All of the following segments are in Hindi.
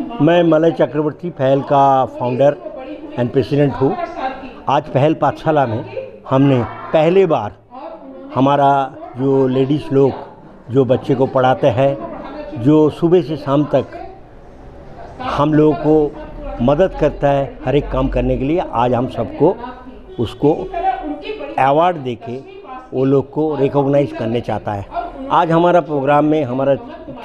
मैं मलय चक्रवर्ती पहल का फाउंडर एंड प्रेसिडेंट हूँ। आज पहल पाठशाला में हमने पहले बार हमारा जो लेडीज़ लोग जो बच्चे को पढ़ाते हैं, जो सुबह से शाम तक हम लोगों को मदद करता है हर एक काम करने के लिए, आज हम सबको उसको अवार्ड देके वो लोग को रिकॉग्नाइज करने चाहता है। आज हमारा प्रोग्राम में हमारा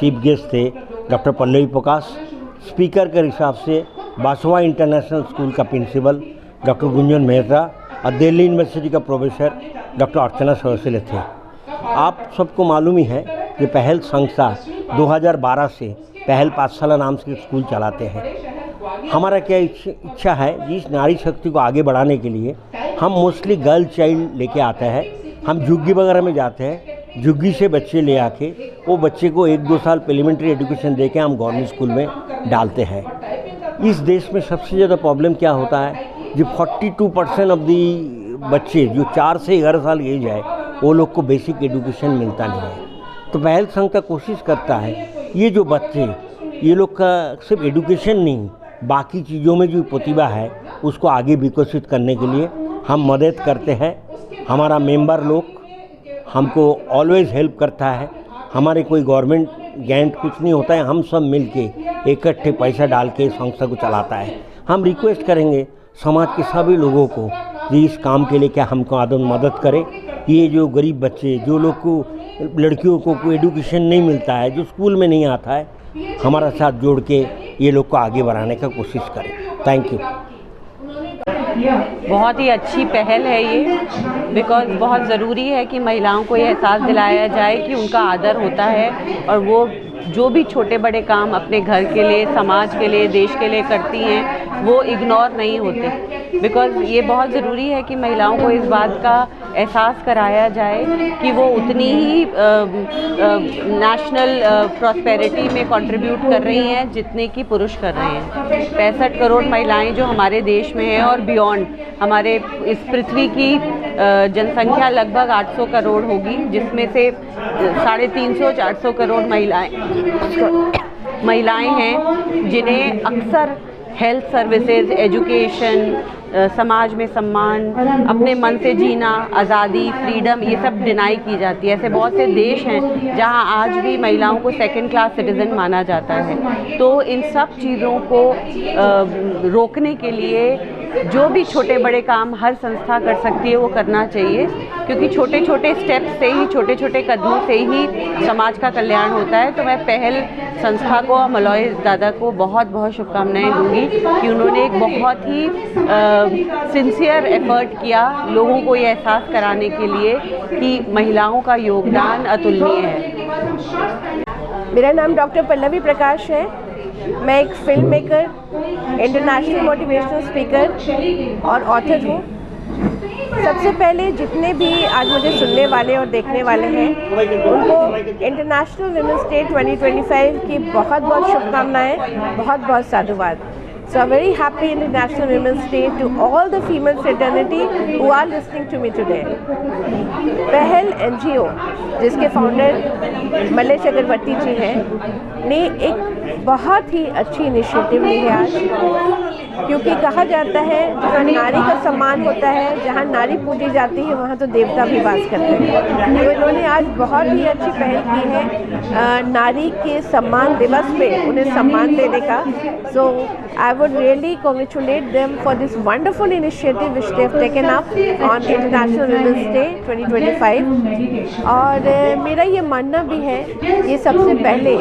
चीफ गेस्ट थे डॉक्टर पल्लवी प्रकाश। स्पीकर के हिसाब से बासवा इंटरनेशनल स्कूल का प्रिंसिपल डॉक्टर गुंजन मेहता और दिल्ली यूनिवर्सिटी का प्रोफेसर डॉक्टर अर्चना सरसिले थे। आप सबको मालूम ही है कि पहल संस्था 2012 से पहल पाठशाला नाम से स्कूल चलाते हैं। हमारा क्या इच्छा है कि इस नारी शक्ति को आगे बढ़ाने के लिए हम मोस्टली गर्ल चाइल्ड लेके आते हैं। हम झुग्गी वगैरह में जाते हैं, झुग्गी से बच्चे ले आके वो बच्चे को 1-2 साल प्रिलिमिनरी एजुकेशन देके हम गवर्नमेंट स्कूल में डालते हैं। इस देश में सबसे ज़्यादा प्रॉब्लम क्या होता है, जो 42% ऑफ दी बच्चे जो 4 से 11 साल एज है वो लोग को बेसिक एजुकेशन मिलता नहीं है। तो पहल संघ का कोशिश करता है ये जो बच्चे, ये लोग का सिर्फ एजुकेशन नहीं, बाकी चीज़ों में जो प्रतिभा है उसको आगे विकसित करने के लिए हम मदद करते हैं। हमारा मेंबर लोग हमको ऑलवेज हेल्प करता है। हमारे कोई गवर्नमेंट ग्रांट कुछ नहीं होता है, हम सब मिलके इकट्ठे पैसा डाल के संस्था को चलाता है। हम रिक्वेस्ट करेंगे समाज के सभी लोगों को कि इस काम के लिए क्या हमको आदम मदद करें। ये जो गरीब बच्चे, जो लोग को लड़कियों को एजुकेशन नहीं मिलता है, जो स्कूल में नहीं आता है, हमारा साथ जोड़ के ये लोग को आगे बढ़ाने का कोशिश करें। Thank you. बहुत ही अच्छी पहल है ये, बिकॉज़ बहुत ज़रूरी है कि महिलाओं को ये एहसास दिलाया जाए कि उनका आदर होता है और वो जो भी छोटे बड़े काम अपने घर के लिए, समाज के लिए, देश के लिए करती हैं वो इग्नोर नहीं होते। बिकॉज़ ये बहुत ज़रूरी है कि महिलाओं को इस बात का एहसास कराया जाए कि वो उतनी ही नेशनल प्रॉस्पेरिटी में कंट्रीब्यूट कर रही हैं जितने कि पुरुष कर रहे हैं। 65 करोड़ महिलाएं जो हमारे देश में हैं और बियॉन्ड, हमारे इस पृथ्वी की जनसंख्या लगभग 800 करोड़ होगी, जिसमें से 350-400 करोड़ महिलाएं हैं जिन्हें अक्सर हेल्थ सर्विसेज, एजुकेशन, समाज में सम्मान, अपने मन से जीना, आज़ादी, फ्रीडम, ये सब डिनाई की जाती है। ऐसे बहुत से देश हैं जहां आज भी महिलाओं को सेकंड क्लास सिटीज़न माना जाता है। तो इन सब चीज़ों को रोकने के लिए जो भी छोटे बड़े काम हर संस्था कर सकती है वो करना चाहिए, क्योंकि छोटे छोटे स्टेप्स से ही, छोटे छोटे कदमों से ही समाज का कल्याण होता है। तो मैं पहल संस्था को, मलॉय दादा को बहुत बहुत शुभकामनाएं दूंगी कि उन्होंने एक बहुत ही सिंसियर एफर्ट किया लोगों को ये एहसास कराने के लिए कि महिलाओं का योगदान अतुलनीय है। मेरा नाम डॉक्टर पल्लवी प्रकाश है। मैं एक film maker, international motivational speaker और ऑथर हूँ। सबसे पहले जितने भी आज मुझे सुनने वाले और देखने वाले हैं उनको इंटरनेशनल वुमेन्स डे 2025 की बहुत बहुत शुभकामनाएं, बहुत बहुत साधुवाद। So I'm very happy International Women's Day to all the female fraternity who are listening to me today. पहल NGO जिसके फाउंडर मलय चक्रवर्ती जी हैं ने एक बहुत ही अच्छी इनिशिएटिव ली है आज, क्योंकि कहा जाता है जहाँ नारी का सम्मान होता है, जहाँ नारी पूजी जाती है, वहाँ तो देवता भी वास करते हैं। तो इन्होंने आज बहुत ही अच्छी पहल की है नारी के सम्मान दिवस पे उन्हें सम्मान देने का। सो I would really congratulate them for this wonderful initiative which they have taken up on International Women's Day 2025। और मेरा ये मानना भी है ये सबसे पहले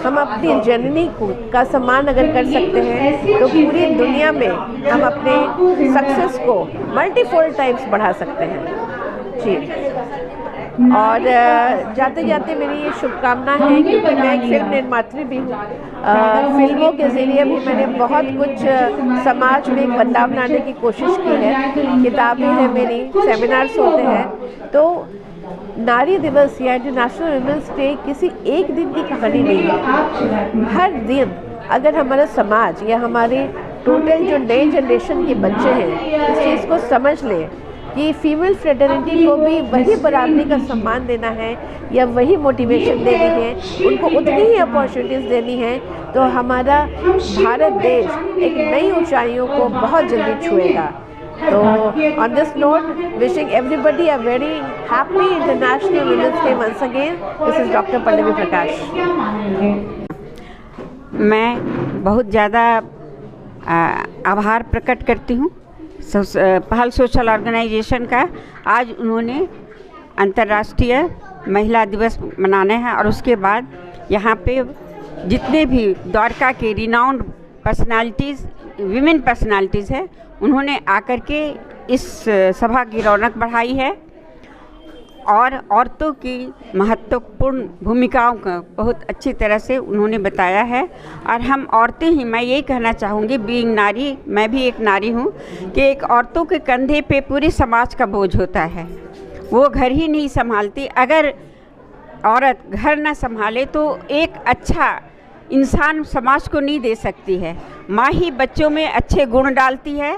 हम अपनी जननी का सम्मान अगर कर सकते हैं तो पूरी दुनिया में हम अपने सक्सेस को मल्टीफोल्ड टाइम्स बढ़ा सकते हैं जी। और जाते जाते मेरी ये शुभकामना है, क्योंकि मैं एक फिल्म निर्मात्री भी हूँ। फिल्मों के ज़रिए भी मैंने बहुत कुछ समाज में एक बदलाव लाने की कोशिश की है। किताबें हैं मेरी, सेमिनार्स होते हैं। तो नारी दिवस या इंटरनेशनल वुमेन्स डे किसी एक दिन की कहानी नहीं है। हर दिन अगर हमारा समाज या हमारे टोटल जो नए जनरेशन के बच्चे हैं इस चीज़ को समझ लें कि फीमेल फ्रेटर्निटी को भी वही बराबरी का सम्मान देना है या वही मोटिवेशन देनी है, उनको उतनी ही अपॉर्चुनिटीज़ देनी है, तो हमारा भारत देश एक नई ऊंचाइयों को बहुत जल्दी छुएगा। तो on this note, wishing everybody a very happy international women's day once again. This is doctor Pallavi Prakash. मैं बहुत ज़्यादा आभार प्रकट करती हूँ पहल सोशल ऑर्गेनाइजेशन का। आज उन्होंने अंतर्राष्ट्रीय महिला दिवस मनाना है और उसके बाद यहाँ पे जितने भी द्वारका के रिनाउंड पर्सनालिटीज़, विमेन पर्सनालिटीज़ है, उन्होंने आकर के इस सभा की रौनक बढ़ाई है और औरतों की महत्वपूर्ण भूमिकाओं का बहुत अच्छी तरह से उन्होंने बताया है। और हम औरतें ही, मैं यही कहना चाहूँगी, बीइंग नारी, मैं भी एक नारी हूँ, कि एक औरतों के कंधे पे पूरे समाज का बोझ होता है। वो घर ही नहीं संभालती। अगर औरत घर ना संभाले तो एक अच्छा इंसान समाज को नहीं दे सकती है। माँ ही बच्चों में अच्छे गुण डालती है,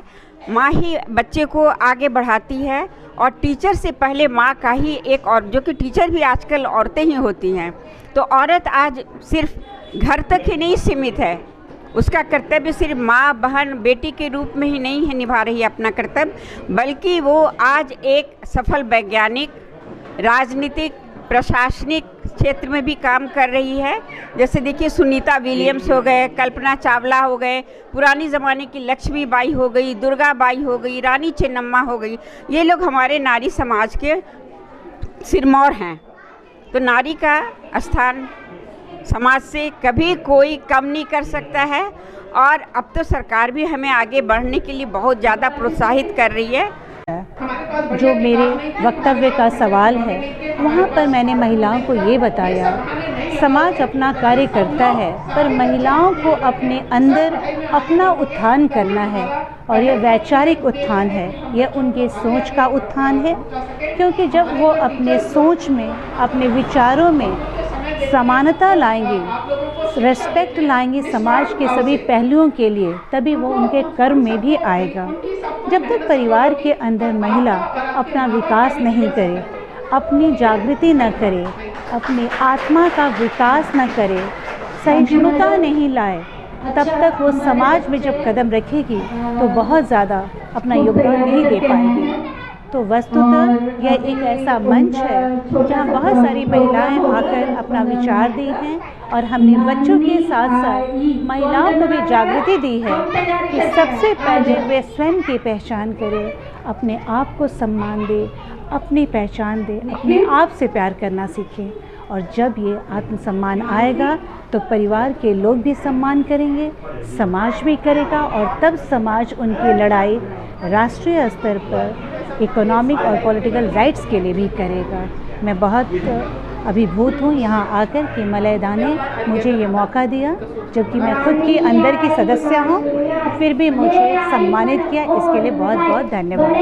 माँ ही बच्चे को आगे बढ़ाती है, और टीचर से पहले माँ का ही एक, और जो कि टीचर भी आजकल औरतें ही होती हैं। तो औरत आज सिर्फ घर तक ही नहीं सीमित है, उसका कर्तव्य सिर्फ माँ, बहन, बेटी के रूप में ही नहीं है निभा रही है अपना कर्तव्य, बल्कि वो आज एक सफल वैज्ञानिक, राजनीतिक, प्रशासनिक क्षेत्र में भी काम कर रही है। जैसे देखिए, सुनीता विलियम्स हो गए, कल्पना चावला हो गए, पुरानी ज़माने की लक्ष्मीबाई हो गई, दुर्गाबाई हो गई, रानी चेन्नम्मा हो गई। ये लोग हमारे नारी समाज के सिरमौर हैं। तो नारी का स्थान समाज से कभी कोई कम नहीं कर सकता है, और अब तो सरकार भी हमें आगे बढ़ने के लिए बहुत ज़्यादा प्रोत्साहित कर रही है। जो मेरे वक्तव्य का सवाल है, वहाँ पर मैंने महिलाओं को ये बताया, समाज अपना कार्य करता है, पर महिलाओं को अपने अंदर अपना उत्थान करना है, और यह वैचारिक उत्थान है, यह उनके सोच का उत्थान है। क्योंकि जब वो अपने सोच में, अपने विचारों में समानता लाएंगे, रेस्पेक्ट लाएंगे समाज के सभी पहलुओं के लिए, तभी वो उनके कर्म में भी आएगा। जब तक परिवार के अंदर महिला अपना विकास नहीं करे, अपनी जागृति न करे, अपनी आत्मा का विकास न करे, सहिष्णुता नहीं लाए, तब तक वो समाज में जब कदम रखेगी तो बहुत ज़्यादा अपना योगदान नहीं दे पाएगी। तो वस्तुतः यह एक ऐसा मंच है जहाँ बहुत सारी महिलाएं आकर अपना विचार दी हैं, और हमने बच्चों के साथ साथ महिलाओं को भी जागृति दी है कि सबसे पहले वे स्वयं की पहचान करें, अपने आप को सम्मान दें, अपनी पहचान दें, अपने आप से प्यार करना सीखें। और जब ये आत्मसम्मान आएगा तो परिवार के लोग भी सम्मान करेंगे, समाज भी करेगा, और तब समाज उनकी लड़ाई राष्ट्रीय स्तर पर इकोनॉमिक और पॉलिटिकल राइट्स के लिए भी करेगा। मैं बहुत अभिभूत हूँ यहाँ आकर कि मलयदा ने मुझे ये मौका दिया, जबकि मैं खुद की अंदर की सदस्य हूँ, फिर भी मुझे सम्मानित किया। इसके लिए बहुत बहुत धन्यवाद।